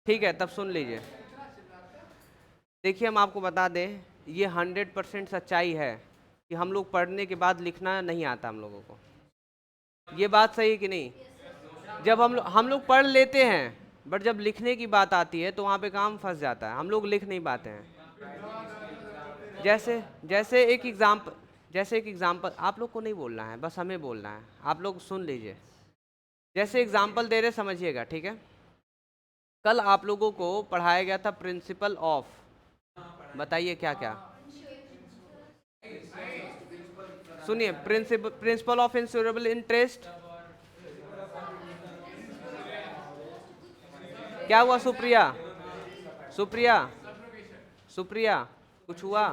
ठीक है, तब सुन लीजिए। देखिए, हम आपको बता दें, ये 100% सच्चाई है कि हम लोग पढ़ने के बाद लिखना नहीं आता हम लोगों को। ये बात सही है कि नहीं? जब हम लोग पढ़ लेते हैं, बट जब लिखने की बात आती है तो वहाँ पे काम फंस जाता है, हम लोग लिख नहीं पाते हैं। जैसे जैसे एक एग्जाम्पल आप लोग को नहीं बोलना है, बस हमें बोलना है, आप लोग सुन लीजिए। जैसे एग्जाम्पल दे रहे, समझिएगा, ठीक है? कल आप लोगों को पढ़ाया गया था प्रिंसिपल ऑफ, बताइए क्या क्या। सुनिए, प्रिंसिपल ऑफ इंश्योरेबल इंटरेस्ट। क्या हुआ सुप्रिया? सुप्रिया, सुप्रिया, कुछ हुआ?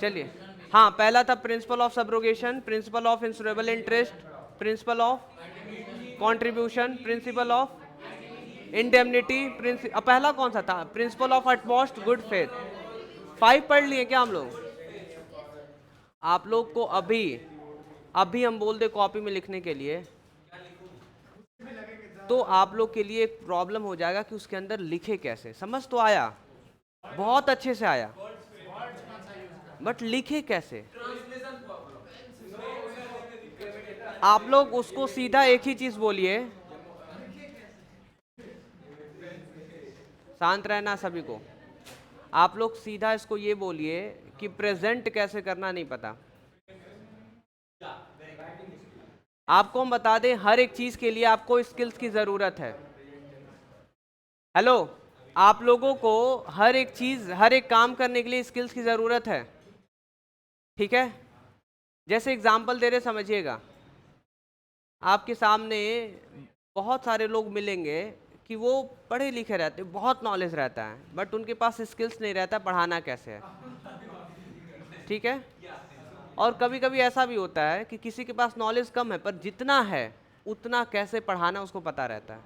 चलिए, हाँ, पहला था principle of subrogation, principal of insurable interest, principle of contribution, principal of indemnity, पहला कौन सा था? Principle of utmost good faith. 5 पढ़ लिए क्या हम लोग? आप लोग को अभी अभी हम बोल दे कॉपी में लिखने के लिए, तो आप लोग के लिए एक प्रॉब्लम हो जाएगा कि उसके अंदर लिखे कैसे। समझ तो आया, बहुत अच्छे से आया, बट लिखे कैसे? आप लोग उसको सीधा एक ही चीज बोलिए, शांत रहना सभी को। आप लोग सीधा इसको ये बोलिए कि प्रेजेंट कैसे करना नहीं पता। आपको हम बता दें, हर एक चीज के लिए आपको स्किल्स की जरूरत है। हेलो, आप लोगों को हर एक चीज, हर एक काम करने के लिए स्किल्स की जरूरत है, ठीक है? जैसे एग्जाम्पल दे रहे, समझिएगा। आपके सामने बहुत सारे लोग मिलेंगे कि वो पढ़े लिखे रहते, बहुत नॉलेज रहता है, बट उनके पास स्किल्स नहीं रहता पढ़ाना कैसे है, ठीक है? और कभी कभी ऐसा भी होता है कि किसी के पास नॉलेज कम है, पर जितना है उतना कैसे पढ़ाना उसको पता रहता है।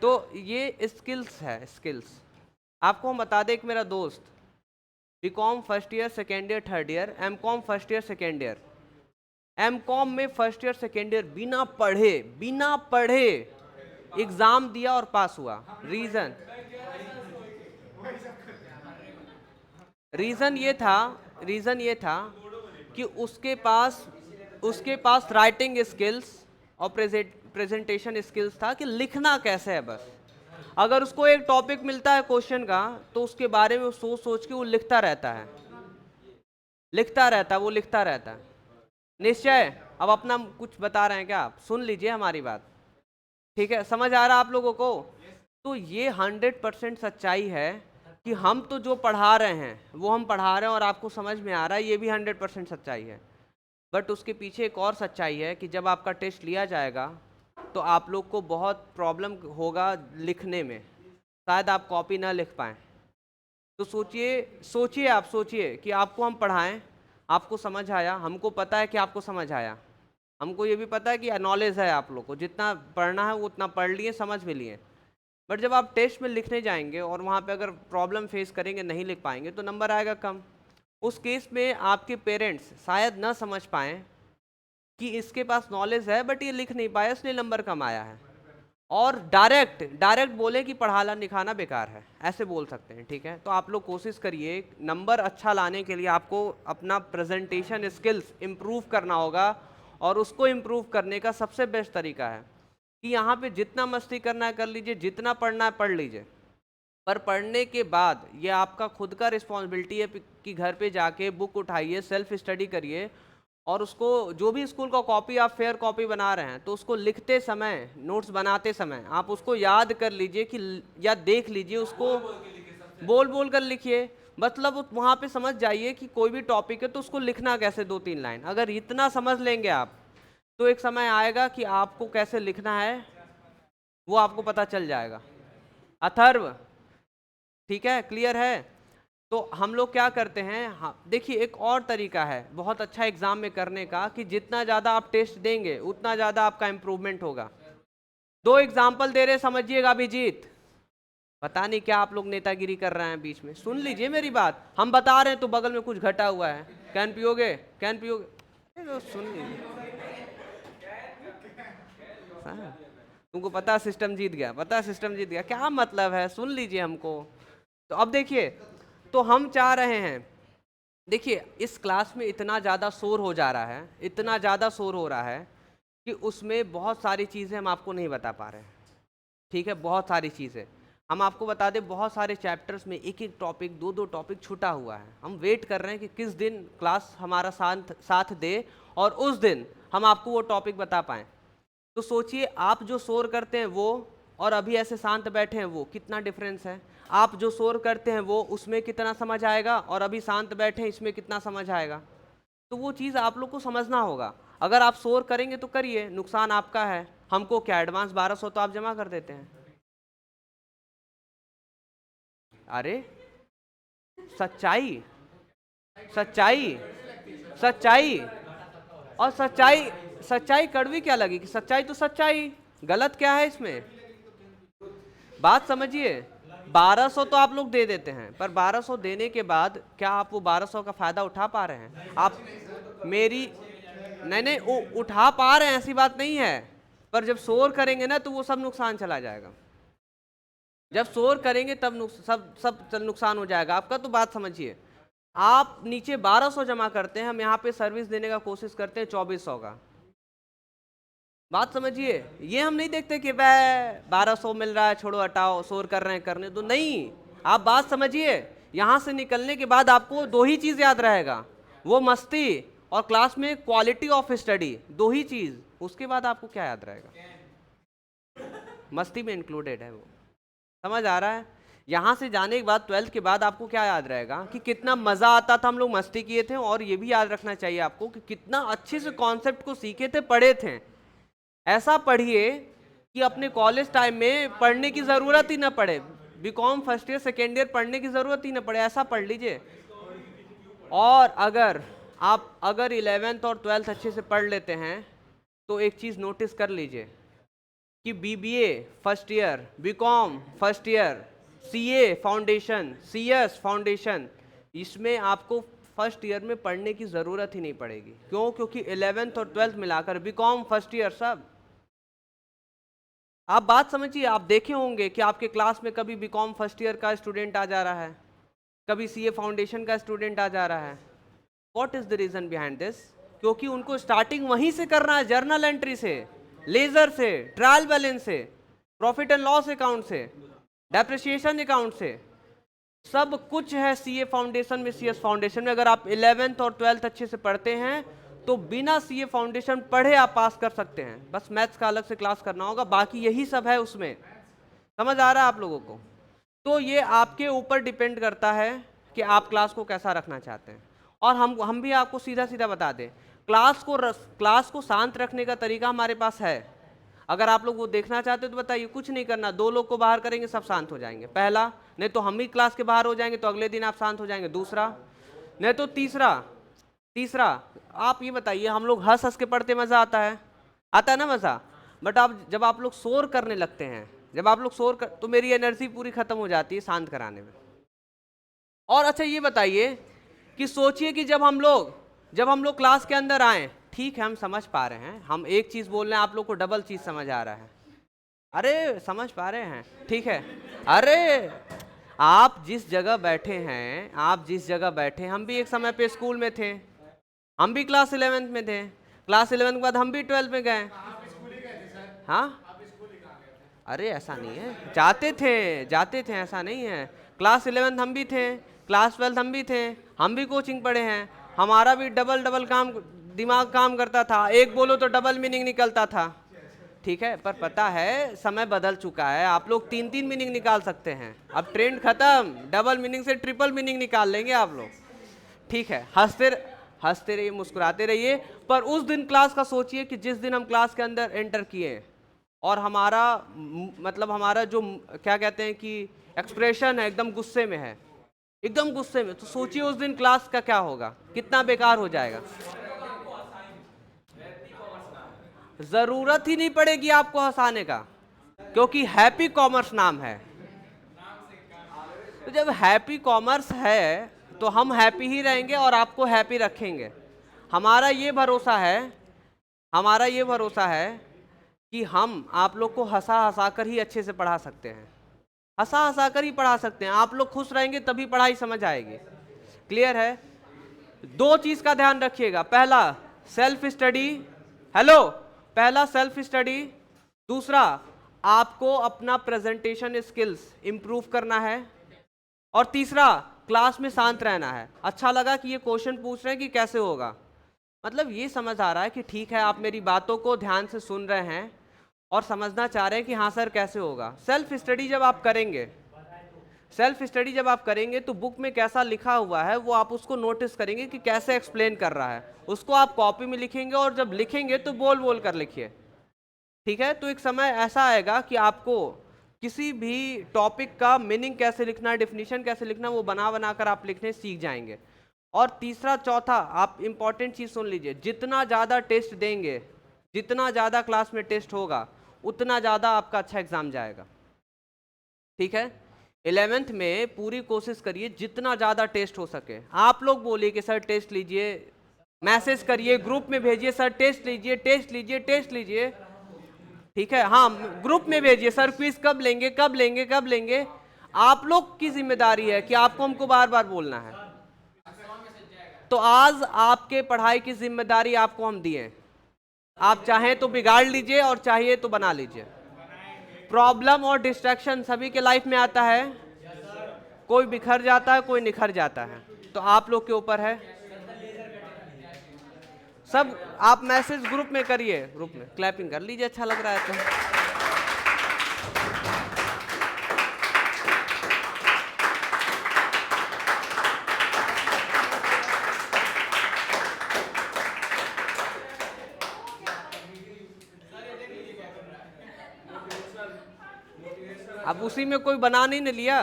तो ये स्किल्स है, स्किल्स। आपको हम बता दें, एक मेरा दोस्त BCom first year, second year, third year, MCom first year, second year, MCom में फर्स्ट ईयर सेकेंड ईयर बिना पढ़े एग्जाम दिया और पास हुआ। रीजन रीजन ये था कि उसके पास राइटिंग स्किल्स और प्रेजेंटेशन स्किल्स था कि लिखना कैसे है बस। अगर उसको एक टॉपिक मिलता है क्वेश्चन का, तो उसके बारे में वो सोच सोच के वो वो लिखता रहता है। निश्चय, अब अपना कुछ बता रहे हैं क्या आप? सुन लीजिए हमारी बात, ठीक है? समझ आ रहा आप लोगों को? तो ये 100% सच्चाई है कि हम तो जो पढ़ा रहे हैं वो हम पढ़ा रहे हैं और आपको समझ में आ रहा है, ये भी 100% सच्चाई है। बट उसके पीछे एक और सच्चाई है कि जब आपका टेस्ट लिया जाएगा तो आप लोग को बहुत प्रॉब्लम होगा लिखने में, शायद आप कॉपी ना लिख पाएँ। तो सोचिए कि आपको हम पढ़ाएं, आपको समझ आया, हमको पता है कि आपको समझ आया, हमको ये भी पता है कि नॉलेज है आप लोग को, जितना पढ़ना है वो उतना पढ़ लिए, समझ भी लिए। बट जब आप टेस्ट में लिखने जाएंगे और वहाँ पे अगर प्रॉब्लम फेस करेंगे, नहीं लिख पाएंगे, तो नंबर आएगा कम। उस केस में आपके पेरेंट्स शायद ना समझ पाएँ कि इसके पास नॉलेज है बट ये लिख नहीं पाया, इसलिए नंबर कम आया है। और डायरेक्ट डायरेक्ट बोले कि पढ़ाना लिखाना बेकार है, ऐसे बोल सकते हैं, ठीक है? तो आप लोग कोशिश करिए, नंबर अच्छा लाने के लिए आपको अपना प्रेजेंटेशन स्किल्स इम्प्रूव करना होगा। और उसको इम्प्रूव करने का सबसे बेस्ट तरीका है कि यहाँ पे जितना मस्ती करना है कर लीजिए, जितना पढ़ना है पढ़ लीजिए, पर पढ़ने के बाद ये आपका खुद का रिस्पॉन्सिबिलिटी है कि घर पे जाके बुक उठाइए, सेल्फ स्टडी करिए, और उसको जो भी स्कूल का कॉपी आप फेयर कॉपी बना रहे हैं तो उसको लिखते समय, नोट्स बनाते समय आप उसको याद कर लीजिए कि, या देख लीजिए उसको, बोल बोल कर लिखिए। मतलब वहाँ पे समझ जाइए कि कोई भी टॉपिक है तो उसको लिखना कैसे, 2-3 लाइन अगर इतना समझ लेंगे आप, तो एक समय आएगा कि आपको कैसे लिखना है वो आपको पता चल जाएगा। अथर्व, ठीक है? क्लियर है? तो हम लोग क्या करते हैं, हाँ देखिए, एक और तरीका है बहुत अच्छा एग्जाम में करने का कि जितना ज़्यादा आप टेस्ट देंगे उतना ज़्यादा आपका इंप्रूवमेंट होगा। 2 एग्जाम्पल दे रहे, समझिएगा। अभिजीत, पता नहीं क्या आप लोग नेतागिरी कर रहे हैं बीच में, सुन लीजिए मेरी बात, हम बता रहे हैं तो बगल में कुछ घटा हुआ है। कैन पियोगे? कैन पियोगे? अरे तो सुन लीजिए। हाँ, तुमको पता सिस्टम जीत गया, पता सिस्टम जीत गया, क्या मतलब है, सुन लीजिए हमको। तो अब देखिए, तो हम चाह रहे हैं, देखिए इस क्लास में इतना ज़्यादा शोर हो जा रहा है, इतना ज़्यादा शोर हो रहा है कि उसमें बहुत सारी चीज़ें हम आपको नहीं बता पा रहे हैं। ठीक है, बहुत सारी चीज़ें हम आपको बता दें, बहुत सारे चैप्टर्स में एक एक टॉपिक, दो दो टॉपिक छूटा हुआ है। हम वेट कर रहे हैं कि किस दिन क्लास हमारा साथ दे और उस दिन हम आपको वो टॉपिक बता पाएँ। तो सोचिए, आप जो शोर करते हैं वो और अभी ऐसे शांत बैठे हैं वो, कितना डिफरेंस है। आप जो शोर करते हैं वो, उसमें कितना समझ आएगा, और अभी शांत बैठे हैं इसमें कितना समझ आएगा। तो वो चीज़ आप लोग को समझना होगा। अगर आप शोर करेंगे तो करिए, नुकसान आपका है। हमको क्या, एडवांस 1200 तो आप जमा कर देते हैं। अरे सच्चाई, सच्चाई, सच्चाई, और सच्चाई, सच्चाई कड़वी क्या लगी कि सच्चाई तो सच्चाई, गलत क्या है इसमें, बात समझिए। 1200 तो आप लोग दे देते हैं, पर 1200 देने के बाद क्या आप वो 1200 का फायदा उठा पा रहे हैं? आप मेरी, नहीं नहीं, वो उठा पा रहे हैं ऐसी बात नहीं है, पर जब शोर करेंगे ना तो वो सब नुकसान चला जाएगा। जब शोर करेंगे तब सब नुकसान हो जाएगा आपका। तो बात समझिए, आप नीचे 1200 जमा करते हैं, हम यहाँ पे सर्विस देने का कोशिश करते हैं 2400 का। बात समझिए, ये हम नहीं देखते कि वह 1200 मिल रहा है, छोड़ो हटाओ, शोर कर रहे हैं करने दो, नहीं। आप बात समझिए, यहाँ से निकलने के बाद आपको दो ही चीज़ याद रहेगा, वो मस्ती और क्लास में क्वालिटी ऑफ स्टडी, दो ही चीज़। उसके बाद आपको क्या याद रहेगा? मस्ती में इंक्लूडेड है वो, समझ आ रहा है? यहाँ से जाने के बाद 12th के बाद आपको क्या याद रहेगा कि कितना मज़ा आता था, हम लोग मस्ती किए थे। और ये भी याद रखना चाहिए आपको कि कितना अच्छे से कॉन्सेप्ट को सीखे थे, पढ़े थे। ऐसा पढ़िए कि अपने कॉलेज टाइम में पढ़ने की ज़रूरत ही ना पड़े, BCom first year second year पढ़ने की ज़रूरत ही ना पड़े, ऐसा पढ़ लीजिए। और अगर 11th और 12th अच्छे से पढ़ लेते हैं तो एक चीज़ नोटिस कर लीजिए कि BBA first year, BCom first year, CA foundation, CS foundation, इसमें आपको फर्स्ट ईयर में पढ़ने की ज़रूरत ही नहीं पड़ेगी। क्यों? क्योंकि 11th और 12th मिलाकर बीकॉम फर्स्ट ईयर सब। आप बात समझिए, आप देखे होंगे कि आपके क्लास में कभी बीकॉम फर्स्ट ईयर का स्टूडेंट आ जा रहा है, कभी सीए फाउंडेशन का स्टूडेंट आ जा रहा है। What is the reason behind this? क्योंकि उनको स्टार्टिंग वहीं से करना है, जर्नल एंट्री से, लेजर से, ट्रायल बैलेंस से, प्रॉफिट एंड लॉस अकाउंट से, डेप्रिसिएशन अकाउंट से, सब कुछ है सीए फाउंडेशन में, सीएस फाउंडेशन में। अगर आप 11th और 12th अच्छे से पढ़ते हैं तो बिना सीए फाउंडेशन पढ़े आप पास कर सकते हैं। बस मैथ्स का अलग से क्लास करना होगा, बाकी यही सब है उसमें। समझ आ रहा है आप लोगों को? तो ये आपके ऊपर डिपेंड करता है कि आप क्लास को कैसा रखना चाहते हैं। और हम भी आपको सीधा सीधा बता दें, क्लास को शांत रखने का तरीका हमारे पास है। अगर आप लोग वो देखना चाहते हो तो बताइए, कुछ नहीं करना, दो लोग को बाहर करेंगे सब शांत हो जाएंगे। पहला, नहीं तो हम ही क्लास के बाहर हो जाएंगे तो अगले दिन आप शांत हो जाएंगे। दूसरा, नहीं तो तीसरा आप ये बताइए, हम लोग हंस हंस के पढ़ते मज़ा आता है ना मज़ा। बट जब आप लोग शोर करने लगते हैं, जब आप लोग तो मेरी एनर्जी पूरी खत्म हो जाती है शांत कराने में। और अच्छा ये बताइए कि सोचिए कि जब हम लोग क्लास के अंदर आए, ठीक है हम समझ पा रहे हैं, हम एक चीज़ बोल रहे हैं, आप लोग को डबल चीज़ समझ आ रहा है। अरे समझ पा रहे हैं, ठीक है। अरे आप जिस जगह बैठे हैं, हम भी एक समय पे स्कूल में थे, हम भी क्लास 11th में थे, क्लास 11th के बाद हम भी 12th में गए। हाँ, अरे ऐसा नहीं है, जाते थे ऐसा नहीं है। क्लास 11th हम भी थे, क्लास 12th हम भी थे, हम भी कोचिंग पढ़े हैं, हमारा भी डबल दिमाग काम करता था, एक बोलो तो डबल मीनिंग निकलता था। ठीक है, पर पता है समय बदल चुका है, आप लोग 3 मीनिंग निकाल सकते हैं। अब ट्रेंड खत्म, डबल मीनिंग से ट्रिपल मीनिंग निकाल लेंगे आप लोग। ठीक है, हंसते रहिए, मुस्कुराते रहिए। पर उस दिन क्लास का सोचिए कि जिस दिन हम क्लास के अंदर एंटर किए और हमारा जो क्या कहते हैं कि एक्सप्रेशन है, एकदम गुस्से में है, एकदम गुस्से में, तो सोचिए उस दिन क्लास का क्या होगा, कितना बेकार हो जाएगा। जरूरत ही नहीं पड़ेगी आपको हंसाने का, क्योंकि हैप्पी कॉमर्स नाम है। तो जब हैप्पी कॉमर्स है तो हम हैप्पी ही रहेंगे और आपको हैप्पी रखेंगे। हमारा ये भरोसा है कि हम आप लोग को हंसा हंसा कर ही अच्छे से पढ़ा सकते हैं, हंसा हंसा कर ही पढ़ा सकते हैं। आप लोग खुश रहेंगे तभी पढ़ाई समझ आएगी। क्लियर है? दो चीज का ध्यान रखिएगा, पहला सेल्फ स्टडी, हेलो, पहला सेल्फ स्टडी, दूसरा आपको अपना प्रेजेंटेशन स्किल्स इंप्रूव करना है, और तीसरा क्लास में शांत रहना है। अच्छा लगा कि ये क्वेश्चन पूछ रहे हैं कि कैसे होगा, मतलब ये समझ आ रहा है कि ठीक है आप मेरी बातों को ध्यान से सुन रहे हैं और समझना चाह रहे हैं कि हाँ सर कैसे होगा। सेल्फ स्टडी जब आप करेंगे, सेल्फ स्टडी जब आप करेंगे तो बुक में कैसा लिखा हुआ है वो आप उसको नोटिस करेंगे कि कैसे एक्सप्लेन कर रहा है, उसको आप कॉपी में लिखेंगे, और जब लिखेंगे तो बोल बोल कर लिखिए। ठीक है? तो एक समय ऐसा आएगा कि आपको किसी भी टॉपिक का मीनिंग कैसे लिखना, डेफिनेशन कैसे लिखना, वो बना बना कर आप लिखने सीख जाएंगे। और तीसरा चौथा, आप इंपॉर्टेंट चीज सुन लीजिए, जितना ज्यादा टेस्ट देंगे, जितना ज्यादा क्लास में टेस्ट होगा, उतना ज्यादा आपका अच्छा एग्जाम जाएगा। ठीक है? 11th में पूरी कोशिश करिए जितना ज्यादा टेस्ट हो सके। आप लोग बोलिए कि सर टेस्ट लीजिए, मैसेज करिए, ग्रुप में भेजिए, सर टेस्ट लीजिए, टेस्ट लीजिए, टेस्ट लीजिए। ठीक है? हाँ, ग्रुप में भेजिए, सर क्विज कब लेंगे, कब लेंगे, कब लेंगे। आप लोग की जिम्मेदारी है कि आपको हमको बार बार बोलना है। तो आज आपके पढ़ाई की जिम्मेदारी आपको हम दिए, आप चाहें तो बिगाड़ लीजिए और चाहिए तो बना लीजिए। प्रॉब्लम और डिस्ट्रैक्शन सभी के लाइफ में आता है, कोई बिखर जाता है, कोई निखर जाता है, तो आप लोग के ऊपर है। सब आप मैसेज ग्रुप में करिए, ग्रुप में क्लैपिंग कर लीजिए, अच्छा लग रहा है तो। अब उसी में कोई बना नहीं न लिया।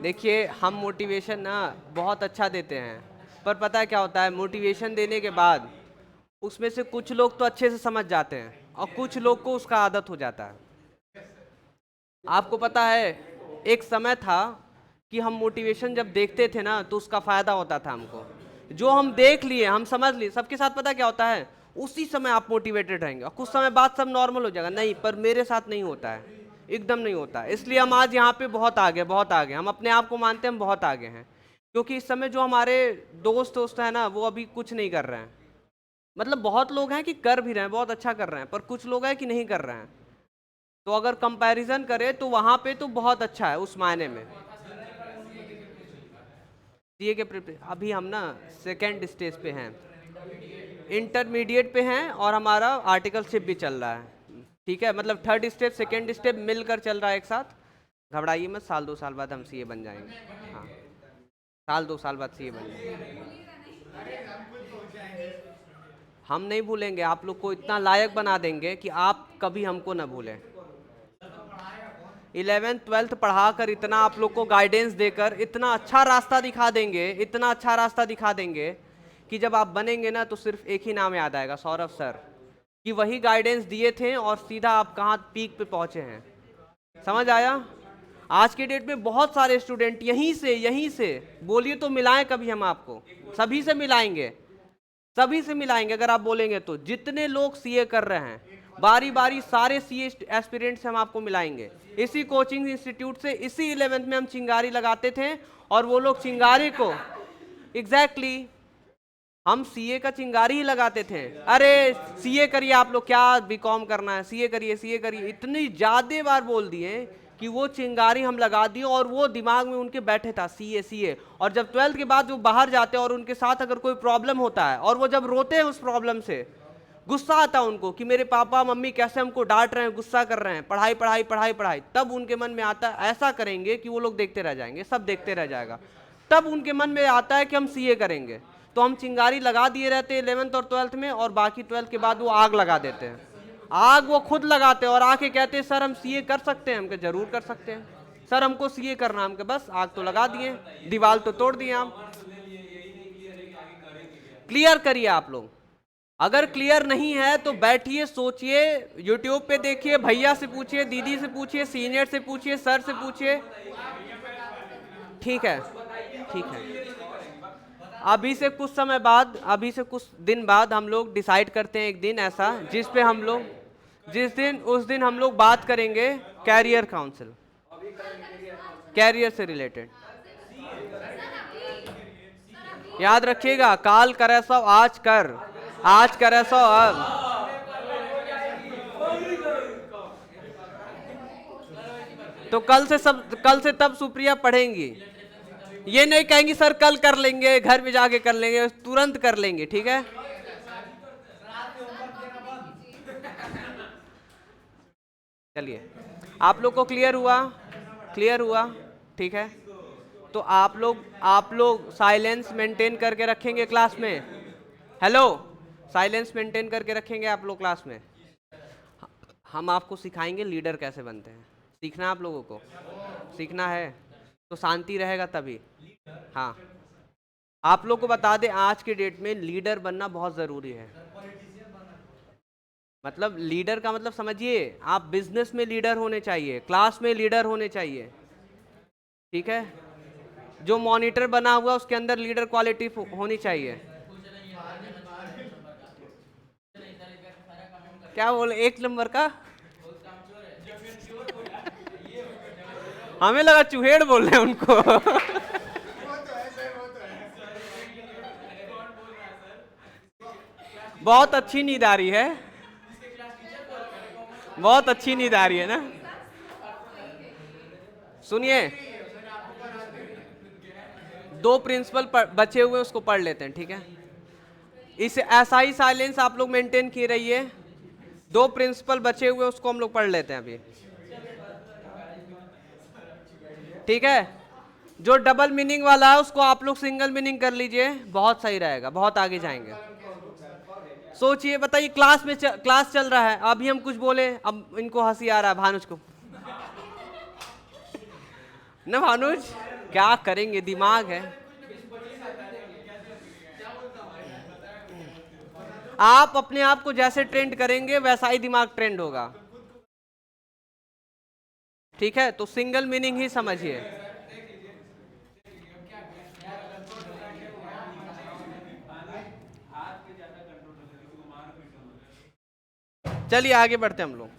देखिए हम मोटिवेशन ना बहुत अच्छा देते हैं, पर पता है क्या होता है, मोटिवेशन देने के बाद उसमें से कुछ लोग तो अच्छे से समझ जाते हैं और कुछ लोग को उसका आदत हो जाता है। आपको पता है एक समय था कि हम मोटिवेशन जब देखते थे ना तो उसका फायदा होता था हमको, जो हम देख लिए, हम समझ लिए। सबके साथ पता क्या होता है, उसी समय आप मोटिवेटेड रहेंगे और कुछ समय बाद सब नॉर्मल हो जाएगा। नहीं, पर मेरे साथ नहीं होता है, एकदम नहीं होता है। इसलिए हम आज यहाँ पे बहुत आगे, बहुत आगे, हम अपने आप को मानते हैं हम बहुत आगे हैं, क्योंकि इस समय जो हमारे दोस्त है ना वो अभी कुछ नहीं कर रहे हैं। मतलब बहुत लोग हैं कि कर भी रहे हैं, बहुत अच्छा कर रहे हैं, पर कुछ लोग हैं कि नहीं कर रहे हैं। तो अगर कंपैरिजन करें तो वहां पे तो बहुत अच्छा है उस मायने में। सीए के अभी हम ना सेकेंड स्टेज पे हैं, इंटरमीडिएट पे हैं, और हमारा आर्टिकलशिप भी चल रहा है। ठीक है? मतलब थर्ड स्टेप सेकेंड स्टेप मिलकर चल रहा है एक साथ। घबराइए मत, साल 2 साल बाद हम सीए बन जाएंगे। हाँ, साल 2 साल बाद सीए बन जाएंगे। हम नहीं भूलेंगे, आप लोग को इतना लायक बना देंगे कि आप कभी हमको ना भूलें। 11th 12th पढ़ाकर इतना आप लोग को गाइडेंस देकर इतना अच्छा रास्ता दिखा देंगे, इतना अच्छा रास्ता दिखा देंगे कि जब आप बनेंगे ना तो सिर्फ एक ही नाम याद आएगा, सौरभ सर, कि वही गाइडेंस दिए थे और सीधा आप कहाँ पीक पे पहुंचे हैं। समझ आया? आज के डेट में बहुत सारे स्टूडेंट यहीं से बोलिए तो मिलाएं कभी, हम आपको सभी से मिलाएंगे, सभी से मिलाएंगे। अगर आप बोलेंगे तो जितने लोग सीए कर रहे हैं बारी बारी सारे सीए एस्पिरेंट्स से हम आपको मिलाएंगे। इसी कोचिंग इंस्टीट्यूट से इसी 11th में हम चिंगारी लगाते थे और वो लोग चिंगारी को एग्जैक्टली हम सीए का चिंगारी ही लगाते थे। अरे सीए करिए आप लोग, क्या बीकॉम करना है, सीए करिए, सीए करिए, इतनी ज्यादा बार बोल दिए कि वो चिंगारी हम लगा दिए और वो दिमाग में उनके बैठे था सीए सीए। और जब 12th के बाद वो बाहर जाते हैं और उनके साथ अगर कोई प्रॉब्लम होता है और वो जब रोते हैं उस प्रॉब्लम से, गुस्सा आता है उनको कि मेरे पापा मम्मी कैसे हमको डांट रहे हैं, गुस्सा कर रहे हैं, पढ़ाई पढ़ाई पढ़ाई पढ़ाई, तब उनके मन में आता है ऐसा करेंगे कि वो लोग देखते रह जाएंगे, सब देखते रह जाएगा। तब उनके मन में आता है कि हम सीए करेंगे। तो हम चिंगारी लगा दिए रहते 11th और 12th में, और बाकी 12th के बाद वो आग लगा देते हैं। आग वो खुद लगाते हैं और आके कहते हैं सर हम सीए कर सकते हैं। हमके जरूर कर सकते हैं सर, हमको सीए करना। हमके बस आग तो लगा दिए, दीवार तो तोड़ दिए, हम क्लियर करिए आप लोग। अगर क्लियर नहीं है तो बैठिए, सोचिए, यूट्यूब पे देखिए, भैया से पूछिए, दीदी से पूछिए, सीनियर से पूछिए, सर से पूछिए। ठीक है, ठीक है। अभी से कुछ समय बाद, अभी से कुछ दिन बाद हम लोग डिसाइड करते हैं एक दिन ऐसा, जिस पे हम लोग, जिस दिन, उस दिन हम लोग बात करेंगे कैरियर काउंसिल, कैरियर से रिलेटेड। याद रखिएगा, काल करे सो आज कर, आज करे सो अब। तो कल से तब सुप्रिया पढ़ेंगी, ये नहीं कहेंगी सर कल कर लेंगे, घर में जाके कर लेंगे, तुरंत कर लेंगे। ठीक है, चलिए, आप लोग को क्लियर हुआ? क्लियर हुआ? ठीक है, तो आप लोग साइलेंस मेंटेन करके रखेंगे क्लास में। हेलो, साइलेंस मेंटेन करके रखेंगे आप लोग क्लास में। हम आपको सिखाएंगे लीडर कैसे बनते हैं। सीखना है आप लोगों को, सीखना है तो शांति रहेगा तभी। हाँ, आप लोग को बता दें, आज के डेट में लीडर बनना बहुत ज़रूरी है। मतलब लीडर का मतलब समझिए, आप बिजनेस में लीडर होने चाहिए, क्लास में लीडर होने चाहिए। ठीक है, जो मॉनिटर बना हुआ उसके अंदर लीडर क्वालिटी होनी चाहिए। क्या बोले, एक नंबर का? हमें लगा चूहेड़ बोल रहे हैं उनको। बहुत अच्छी नींद आ रही है, बहुत अच्छी नींद आ रही है ना। सुनिए, दो प्रिंसिपल बचे हुए उसको पढ़ लेते हैं। ठीक है, इसे ऐसा ही साइलेंस आप लोग मेंटेन किए रहिए। दो प्रिंसिपल बचे हुए उसको हम लोग पढ़ लेते हैं अभी। ठीक है, जो डबल मीनिंग वाला है उसको आप लोग सिंगल मीनिंग कर लीजिए, बहुत सही रहेगा, बहुत आगे जाएंगे। सोचिए, बताइए, क्लास चल रहा है, अभी हम कुछ बोले, अब इनको हंसी आ रहा है, भानुज को ना, भानुज क्या करेंगे, दिमाग है। आप अपने आप को जैसे ट्रेंड करेंगे वैसा ही दिमाग ट्रेंड होगा। ठीक है, तो सिंगल मीनिंग ही समझिए। चलिए आगे बढ़ते हम लोग।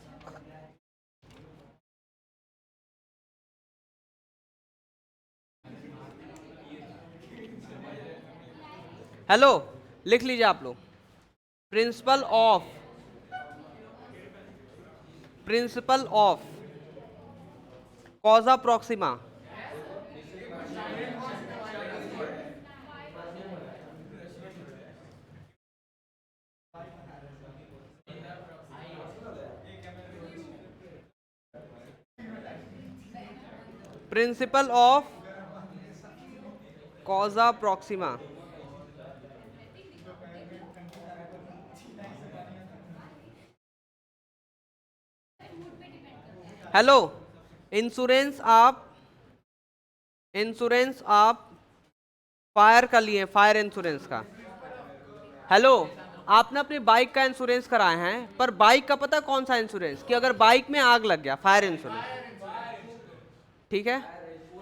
हेलो, लिख लीजिए आप लोग, principle of, principle of कॉजा Proxima. Principle of कॉजा Proxima. Hello, insurance आप फायर का लिए, फायर इंश्योरेंस का। हेलो, आपने अपनी बाइक का इंश्योरेंस कराए हैं, पर बाइक का पता कौन सा इंश्योरेंस, कि अगर बाइक में आग लग गया, फायर इंश्योरेंस। ठीक है,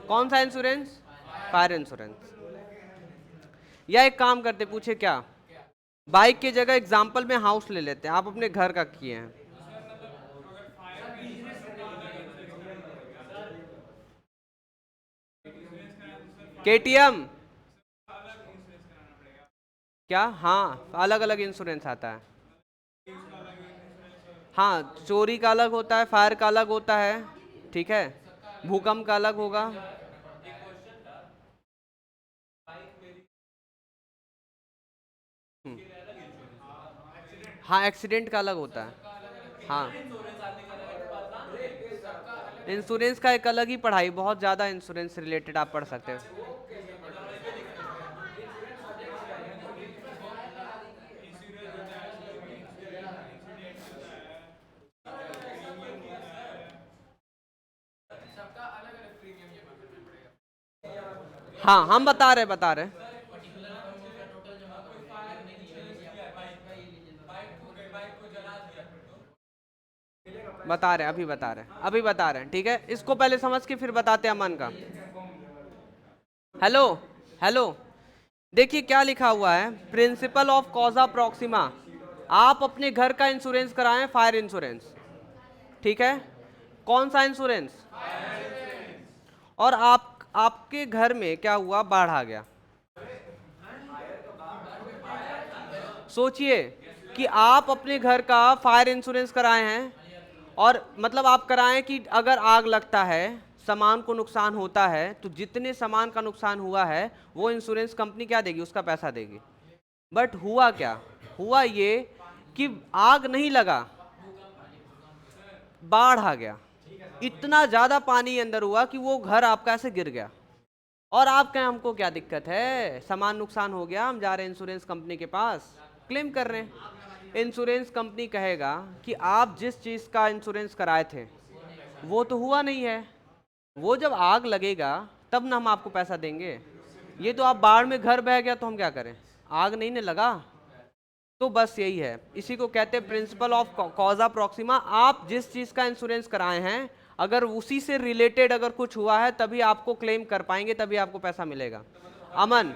कौन सा इंश्योरेंस? Fire insurance. या एक काम करते, पूछे क्या, बाइक की जगह एग्जाम्पल में हाउस ले लेते हैं, आप अपने घर का किए हैं। केटीएम क्या? हाँ, अलग अलग इंश्योरेंस आता है। हाँ, चोरी का अलग होता है, फायर का अलग होता है। ठीक है, भूकंप का अलग होगा। हम्म, हाँ, एक्सीडेंट का अलग होता है। हाँ, इंश्योरेंस का एक अलग ही पढ़ाई, बहुत ज़्यादा इंश्योरेंस रिलेटेड आप पढ़ सकते हो। हाँ, हम बता रहे। बता रहे हैं, अभी बता रहे हैं, ठीक है। इसको पहले समझ के फिर बताते हैं अमन का। हेलो हेलो, देखिए क्या लिखा हुआ है, प्रिंसिपल ऑफ कॉजा प्रॉक्सिमा। आप अपने घर का इंश्योरेंस कराएं, फायर इंश्योरेंस, ठीक है। कौन सा इंश्योरेंस? और आपके घर में क्या हुआ, बाढ़ आ गया। सोचिए कि आप अपने घर का फायर इंश्योरेंस कराए हैं, और मतलब आप कराएं कि अगर आग लगता है, सामान को नुकसान होता है, तो जितने सामान का नुकसान हुआ है वो इंश्योरेंस कंपनी क्या देगी, उसका पैसा देगी। बट हुआ क्या, हुआ ये कि आग नहीं लगा, बाढ़ आ गया। इतना ज्यादा पानी अंदर हुआ कि वो घर आपका ऐसे गिर गया, और आप कहें हमको क्या दिक्कत है, सामान नुकसान हो गया, हम जा रहे हैं इंश्योरेंस कंपनी के पास, क्लेम कर रहे हैं। इंश्योरेंस कंपनी कहेगा कि आप जिस चीज का इंश्योरेंस कराए थे वो तो हुआ नहीं है, वो जब आग लगेगा तब ना हम आपको पैसा देंगे। ये तो आप बाढ़ में घर बह गया तो हम क्या करें, आग नहीं ने लगा। तो बस यही है, इसी को कहते हैं प्रिंसिपल ऑफ कॉजा प्रॉक्सिमा। आप जिस चीज का इंश्योरेंस कराए हैं, अगर उसी से रिलेटेड अगर कुछ हुआ है तभी आपको क्लेम कर पाएंगे, तभी आपको पैसा मिलेगा। अमन,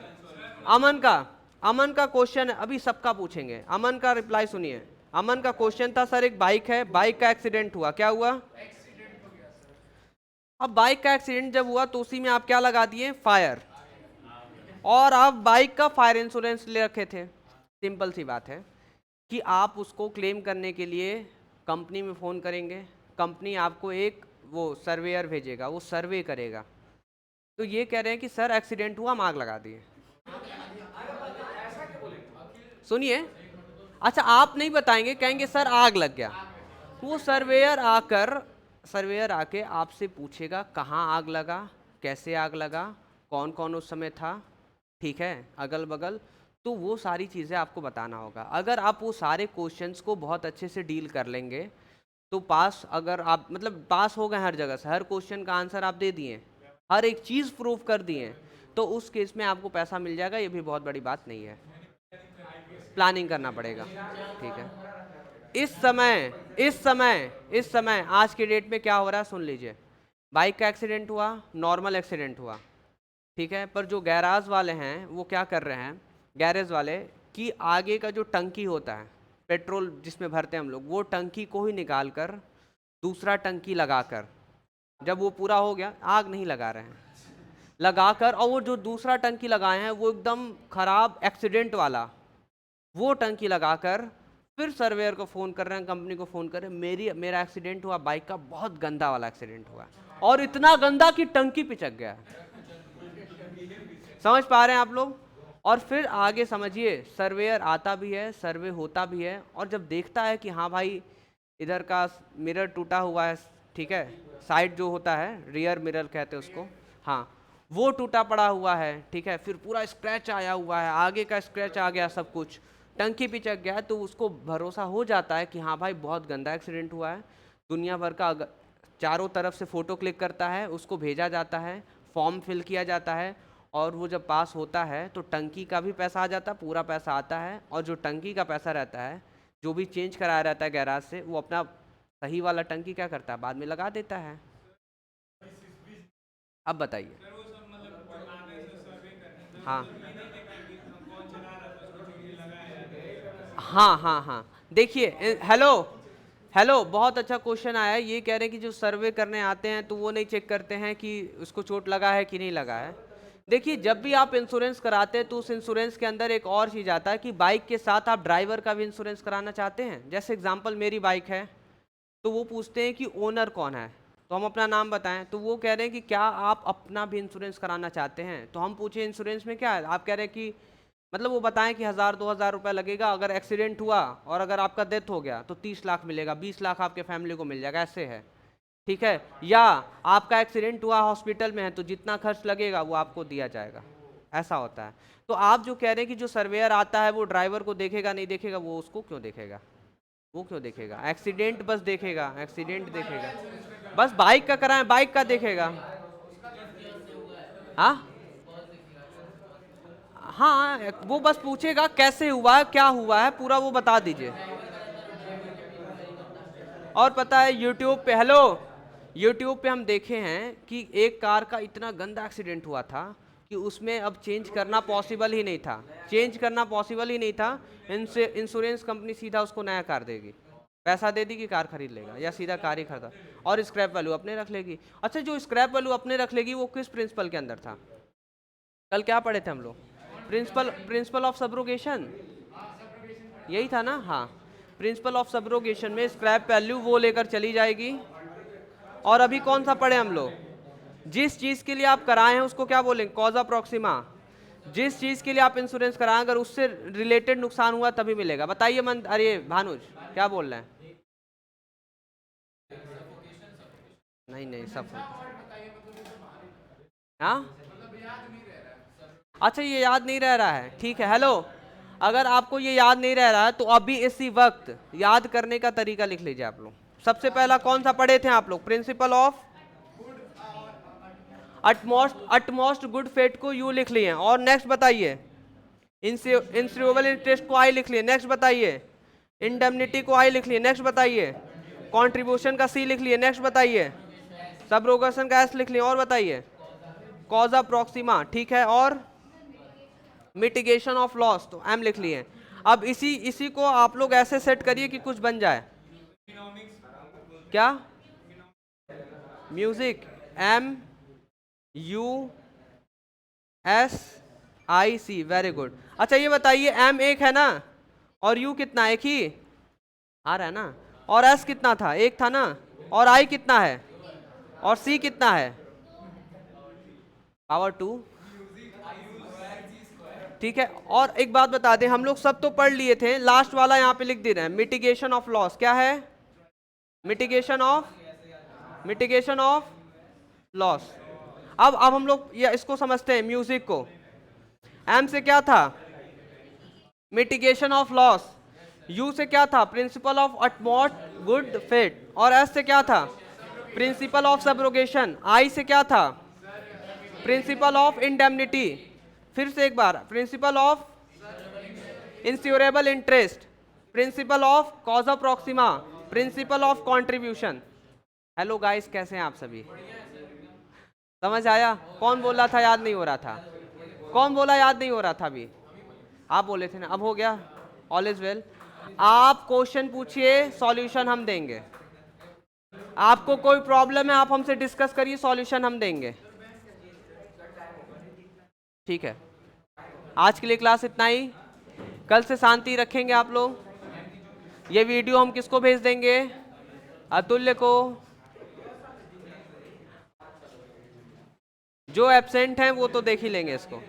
अमन का अमन का क्वेश्चन अभी सबका पूछेंगे, अमन का रिप्लाई सुनिए। अमन का क्वेश्चन था, सर एक बाइक है, बाइक का एक्सीडेंट हुआ, क्या हुआ? अब बाइक का एक्सीडेंट जब हुआ तो उसी में आप क्या लगा दिए, फायर, और आप बाइक का फायर इंश्योरेंस ले रखे थे। सिंपल सी बात है कि आप उसको क्लेम करने के लिए कंपनी में फ़ोन करेंगे, कंपनी आपको एक वो सर्वेयर भेजेगा, वो सर्वे करेगा। तो ये कह रहे हैं कि सर एक्सीडेंट हुआ, हम आग लगा दिए। सुनिए, अच्छा आप नहीं बताएंगे, कहेंगे सर आग लग गया। वो सर्वेयर आके आपसे पूछेगा कहाँ आग लगा, कैसे आग लगा, कौन कौन उस समय था, ठीक है, अगल बगल। तो वो सारी चीज़ें आपको बताना होगा। अगर आप वो सारे क्वेश्चंस को बहुत अच्छे से डील कर लेंगे तो पास, अगर आप मतलब पास हो गए हर जगह से, हर क्वेश्चन का आंसर आप दे दिए, हर एक चीज़ प्रूव कर दिए, तो उस केस में आपको पैसा मिल जाएगा। ये भी बहुत बड़ी बात नहीं है, प्लानिंग करना पड़ेगा, ठीक है। इस समय आज के डेट में क्या हो रहा है सुन लीजिए। बाइक का एक्सीडेंट हुआ, नॉर्मल एक्सीडेंट हुआ, ठीक है, पर जो गैराज वाले हैं वो क्या कर रहे हैं, गैरेज वाले, कि आगे का जो टंकी होता है पेट्रोल जिसमें भरते हैं हम लोग, वो टंकी को ही निकाल कर दूसरा टंकी लगाकर, जब वो पूरा हो गया, आग नहीं लगा रहे हैं, लगाकर, और वो जो दूसरा टंकी लगाए हैं वो एकदम खराब एक्सीडेंट वाला, वो टंकी लगाकर फिर सर्वेयर को फ़ोन कर रहे हैं, कंपनी को फ़ोन कर रहे हैं, मेरा एक्सीडेंट हुआ बाइक का, बहुत गंदा वाला एक्सीडेंट हुआ, और इतना गंदा कि टंकी पिचक गया है। समझ पा रहे हैं आप लोग? और फिर आगे समझिए, सर्वेयर आता भी है, सर्वे होता भी है, और जब देखता है कि हाँ भाई इधर का मिरर टूटा हुआ है, ठीक है, साइड जो होता है रियर मिरर कहते हैं उसको, हाँ, वो टूटा पड़ा हुआ है, ठीक है, फिर पूरा स्क्रैच आया हुआ है, आगे का स्क्रैच आ गया, सब कुछ टंकी पिचक गया है, तो उसको भरोसा हो जाता है कि हाँ भाई बहुत गंदा एक्सीडेंट हुआ है। दुनिया भर का चारों तरफ से फ़ोटो क्लिक करता है, उसको भेजा जाता है, फॉर्म फिल किया जाता है, और वो जब पास होता है तो टंकी का भी पैसा आ जाता है, पूरा पैसा आता है, और जो टंकी का पैसा रहता है, जो भी चेंज कराया रहता है गैराज से, वो अपना सही वाला टंकी क्या करता है, बाद में लगा देता है। अब बताइए। हाँ हाँ हाँ हाँ, देखिए, हेलो हेलो, बहुत अच्छा क्वेश्चन आया है। ये कह रहे हैं कि जो सर्वे करने आते हैं तो वो नहीं चेक करते हैं कि उसको चोट लगा है कि नहीं लगा है। देखिए, जब भी आप इंश्योरेंस कराते हैं तो उस इंश्योरेंस के अंदर एक और चीज़ आता है कि बाइक के साथ आप ड्राइवर का भी इंश्योरेंस कराना चाहते हैं। जैसे एग्जांपल, मेरी बाइक है, तो वो पूछते हैं कि ओनर कौन है, तो हम अपना नाम बताएं, तो वो कह रहे हैं कि क्या आप अपना भी इंश्योरेंस कराना चाहते हैं। तो हम पूछे इंश्योरेंस में क्या है, आप कह रहे हैं कि मतलब वो बताएं कि 1000-2000 रुपये लगेगा, अगर एक्सीडेंट हुआ और अगर आपका डेथ हो गया तो 30 लाख मिलेगा, 20 लाख आपके फैमिली को मिल जाएगा, ऐसे है, ठीक है। या आपका एक्सीडेंट हुआ, हॉस्पिटल में है, तो जितना खर्च लगेगा वो आपको दिया जाएगा, ऐसा होता है। तो आप जो कह रहे हैं कि जो सर्वेयर आता है वो ड्राइवर को देखेगा नहीं देखेगा, वो उसको क्यों देखेगा, वो क्यों देखेगा, एक्सीडेंट बस देखेगा, एक्सीडेंट देखेगा, बस बाइक का कराएं, बाइक का देखेगा। हाँ हाँ, वो बस पूछेगा कैसे हुआ है, क्या हुआ है, पूरा वो बता दीजिए। और पता है यूट्यूब पे, हेलो, यूट्यूब पे हम देखे हैं कि एक कार का इतना गंदा एक्सीडेंट हुआ था कि उसमें अब चेंज करना पॉसिबल ही नहीं था, चेंज करना पॉसिबल ही नहीं था। इंश्योरेंस कंपनी सीधा उसको नया कार देगी, पैसा दे दी कि कार खरीद लेगा, या सीधा कार ही खरीदा, और स्क्रैप वैल्यू अपने रख लेगी। अच्छा, जो स्क्रैप वैल्यू अपने रख लेगी वो किस प्रिंसिपल के अंदर था? कल क्या पढ़े थे हम लोग? प्रिंसिपल ऑफ सब्रोगेशन, यही था ना? हाँ, प्रिंसिपल ऑफ सब्रोगेशन में स्क्रैप वैल्यू वो लेकर चली जाएगी। और अभी कौन सा पढ़े हम लोग? जिस चीज के लिए आप कराए हैं उसको क्या बोलेंगे? कॉजा प्रॉक्सिमा। जिस चीज के लिए आप इंश्योरेंस कराएं अगर उससे रिलेटेड नुकसान हुआ तभी मिलेगा। बताइए मन, अरे भानुज क्या बोल रहे हैं? नहीं नहीं, सब हाँ, अच्छा ये याद नहीं रह रहा है, ठीक है। हेलो, अगर आपको ये याद नहीं रह रहा है तो अभी इसी वक्त याद करने का तरीका लिख लीजिए आप लोग। सबसे पहला कौन सा पढ़े थे आप लोग? Principle of utmost good faith को यू लिख लिए, और नेक्स्ट बताइए। इंश्योरेबल इंटरेस्ट को आई लिख लिए, नेक्स्ट बताइए। इंडेमनिटी को आई लिख लिए, नेक्स्ट बताइए। कंट्रीब्यूशन का सी लिख लिए, नेक्स्ट बताइए। सबरोगेशन का एस लिख लिए, और बताइए। कॉजा प्रॉक्सिमा, ठीक है, और मिटिगेशन ऑफ लॉस तो एम लिख लिए। अब इसी इसी को आप लोग ऐसे सेट करिए कि कुछ बन जाए। क्या? Music, M U S I C, very good. अच्छा ये बताइए, एम एक है ना, और यू कितना? एक ही आ रहा है ना, और एस कितना था? एक था ना, और आई कितना है, और सी कितना है? पावर 2, ठीक है। और एक बात बता दें, हम लोग सब तो पढ़ लिए थे, लास्ट वाला यहाँ पे लिख दे रहे हैं, मिटिगेशन ऑफ लॉस। क्या है? Mitigation of loss. अब हम लोग ये इसको समझते हैं, म्यूजिक को। एम से क्या था? Mitigation of loss. यू से क्या था? Principle of utmost good faith. और एस से क्या था? Principle of subrogation. आई से क्या था? Principle of indemnity. फिर से एक बार, principle of insurable interest, principle of cause of proxima, principle of contribution. Hello guys, कैसे हैं आप सभी? समझ आया? कौन बोला था याद नहीं हो रहा था? कौन बोला याद नहीं हो रहा था? अभी आप बोले थे ना, अब हो गया। All is well. आप क्वेश्चन पूछिए, सॉल्यूशन हम देंगे। आपको कोई प्रॉब्लम है आप हमसे डिस्कस करिए, सॉल्यूशन हम देंगे, ठीक है। आज के लिए क्लास इतना ही। कल से शांति रखेंगे आप लोग। ये वीडियो हम किसको भेज देंगे? अतुल्य को। जो एब्सेंट हैं वो तो देख ही लेंगे इसको।